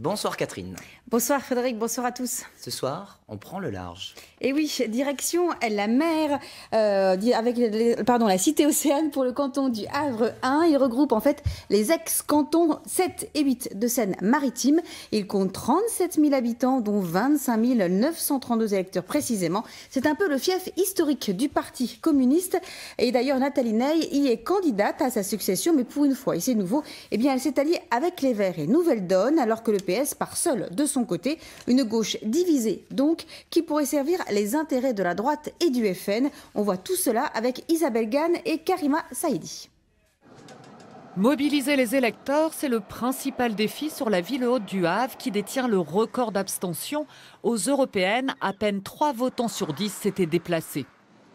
Bonsoir Catherine. Bonsoir Frédéric, bonsoir à tous. Ce soir, on prend le large. Et oui, direction la mer, avec la cité Océane pour le canton du Havre 1. Il regroupe en fait les ex-cantons 7 et 8 de Seine-Maritime. Il compte 37 000 habitants, dont 25 932 électeurs précisément. C'est un peu le fief historique du Parti communiste. Et d'ailleurs, Nathalie Ney y est candidate à sa succession, mais pour une fois, et c'est nouveau, eh bien, elle s'est alliée avec les Verts et Nouvelle Donne, alors que le PS part seul de son côté. Une gauche divisée, donc, qui pourrait servir les intérêts de la droite et du FN. On voit tout cela avec Isabelle Gann et Karima Saïdi. Mobiliser les électeurs, c'est le principal défi sur la ville haute du Havre qui détient le record d'abstention. Aux européennes, à peine 3 votants sur 10 s'étaient déplacés.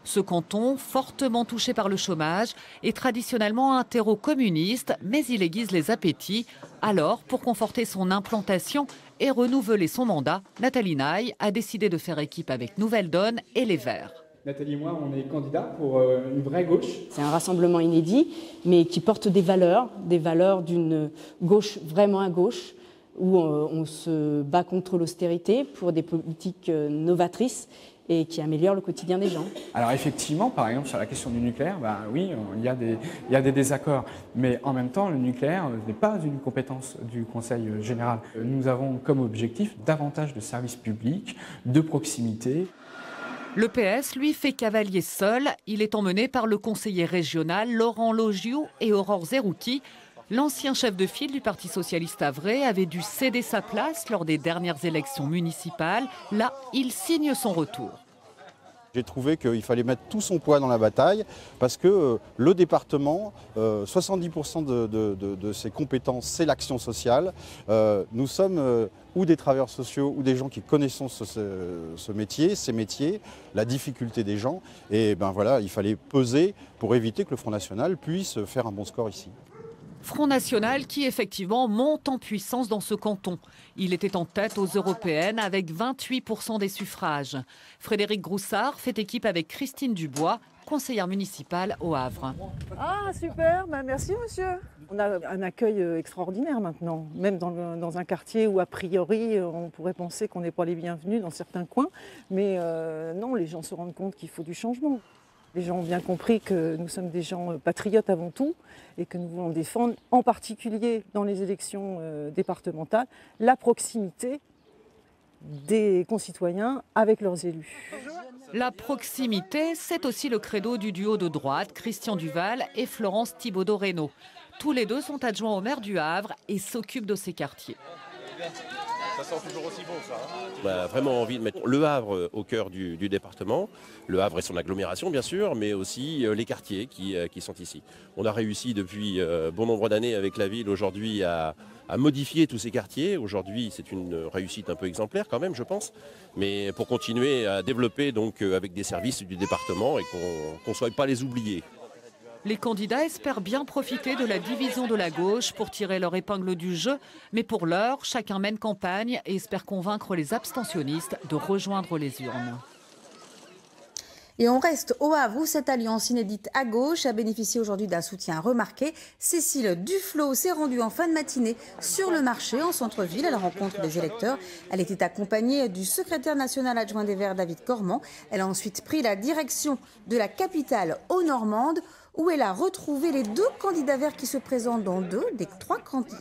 Ce canton, fortement touché par le chômage, est traditionnellement un terreau communiste, mais il aiguise les appétits. Alors, pour conforter son implantation et renouveler son mandat, Nathalie Ney a décidé de faire équipe avec Nouvelle Donne et les Verts. Nathalie et moi, on est candidats pour une vraie gauche. C'est un rassemblement inédit, mais qui porte des valeurs d'une gauche vraiment à gauche, où on se bat contre l'austérité pour des politiques novatrices et qui améliorent le quotidien des gens. Alors effectivement, par exemple, sur la question du nucléaire, oui, il y a des désaccords. Mais en même temps, le nucléaire n'est pas une compétence du Conseil général. Nous avons comme objectif davantage de services publics, de proximité. Le PS, lui, fait cavalier seul. Il est emmené par le conseiller régional Laurent Logiou et Aurore Zerouki. L'ancien chef de file du Parti socialiste havrais avait dû céder sa place lors des dernières élections municipales. Là, il signe son retour. J'ai trouvé qu'il fallait mettre tout son poids dans la bataille parce que le département, 70% de ses compétences, c'est l'action sociale. Nous sommes ou des travailleurs sociaux ou des gens qui connaissons ce métier, ces métiers, la difficulté des gens. Et voilà, il fallait peser pour éviter que le Front National puisse faire un bon score ici. Front National qui effectivement monte en puissance dans ce canton. Il était en tête aux européennes avec 28% des suffrages. Frédéric Groussard fait équipe avec Christine Dubois, conseillère municipale au Havre. Ah super, merci monsieur. On a un accueil extraordinaire maintenant, même dans un quartier où a priori on pourrait penser qu'on n'est pas les bienvenus dans certains coins. Mais non, les gens se rendent compte qu'il faut du changement. Les gens ont bien compris que nous sommes des gens patriotes avant tout et que nous voulons défendre, en particulier dans les élections départementales, la proximité des concitoyens avec leurs élus. La proximité, c'est aussi le credo du duo de droite, Christian Duval et Florence Thibaudot-Reynaud. Tous les deux sont adjoints au maire du Havre et s'occupent de ces quartiers. Ça sent toujours aussi bon, ça. On a vraiment envie de mettre le Havre au cœur du département. Le Havre et son agglomération, bien sûr, mais aussi les quartiers qui sont ici. On a réussi depuis bon nombre d'années avec la ville aujourd'hui à modifier tous ces quartiers. Aujourd'hui, c'est une réussite un peu exemplaire quand même, je pense. Mais pour continuer à développer donc, avec des services du département et qu'on ne soit pas les oubliés. Les candidats espèrent bien profiter de la division de la gauche pour tirer leur épingle du jeu. Mais pour l'heure, chacun mène campagne et espère convaincre les abstentionnistes de rejoindre les urnes. Et on reste au Havre où cette alliance inédite à gauche a bénéficié aujourd'hui d'un soutien remarqué. Cécile Duflot s'est rendue en fin de matinée sur le marché en centre-ville à la rencontre des électeurs. Elle était accompagnée du secrétaire national adjoint des Verts, David Cormand. Elle a ensuite pris la direction de la capitale haut-normande où elle a retrouvé les 2 candidats verts qui se présentent dans 2 des 3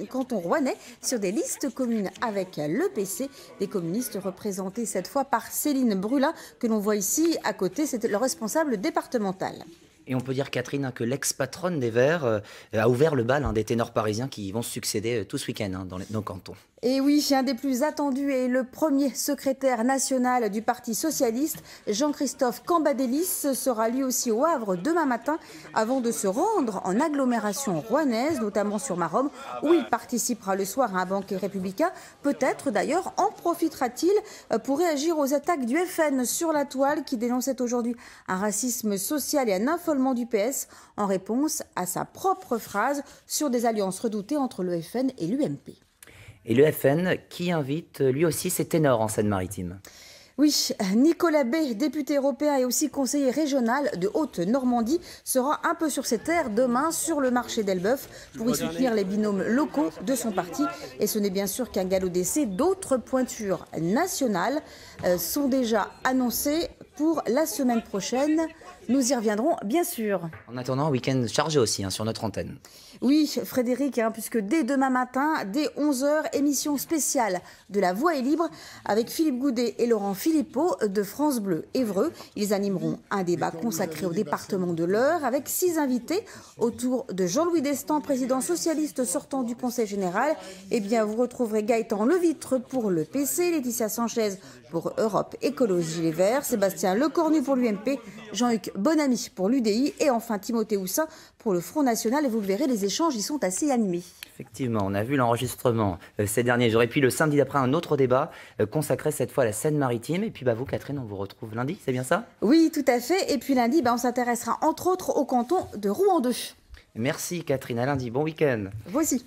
cantons rouennais sur des listes communes avec l'EPC. Des communistes représentés cette fois par Céline Brulin, que l'on voit ici à côté, c'est le responsable départemental. Et on peut dire, Catherine, que l'ex-patronne des Verts a ouvert le bal des ténors parisiens qui vont se succéder tout ce week-end dans nos cantons. Et oui, un des plus attendus est le premier secrétaire national du Parti socialiste, Jean-Christophe Cambadélis, sera lui aussi au Havre demain matin avant de se rendre en agglomération rouennaise, notamment sur Maromme, où il participera le soir à un banquet républicain. Peut-être d'ailleurs en profitera-t-il pour réagir aux attaques du FN sur la toile qui dénonçait aujourd'hui un racisme social et un affolement du PS en réponse à sa propre phrase sur des alliances redoutées entre le FN et l'UMP. Et le FN qui invite lui aussi ses ténors en Seine-Maritime. Oui, Nicolas Bay, député européen et aussi conseiller régional de Haute-Normandie, sera un peu sur ses terres demain sur le marché d'Elbeuf pour y soutenir les binômes locaux de son parti. Et ce n'est bien sûr qu'un galop d'essai. D'autres pointures nationales sont déjà annoncées pour la semaine prochaine. Nous y reviendrons bien sûr. En attendant, un week-end chargé aussi sur notre antenne. Oui, Frédéric, puisque dès demain matin, dès 11h, émission spéciale de La Voix est libre avec Philippe Goudet et Laurent Philippot de France Bleu Évreux. Ils animeront un débat consacré au département de l'Eure avec 6 invités autour de Jean-Louis Destan, président socialiste sortant du Conseil général. Eh bien, vous retrouverez Gaëtan Levitre pour le PC, Laetitia Sanchez pour Europe Écologie Les Verts, Sébastien Lecornu pour l'UMP, Jean-Hugues Bonamy pour l'UDI et enfin Timothée Houssin pour le Front National. Et vous le verrez, les échanges y sont assez animés. Effectivement, on a vu l'enregistrement ces derniers jours. Et puis le samedi d'après, un autre débat consacré cette fois à la Seine-Maritime. Et puis vous, Catherine, on vous retrouve lundi, c'est bien ça? Oui, tout à fait. Et puis lundi, on s'intéressera entre autres au canton de Rouen 2. Merci Catherine, à lundi. Bon week-end. Vous aussi.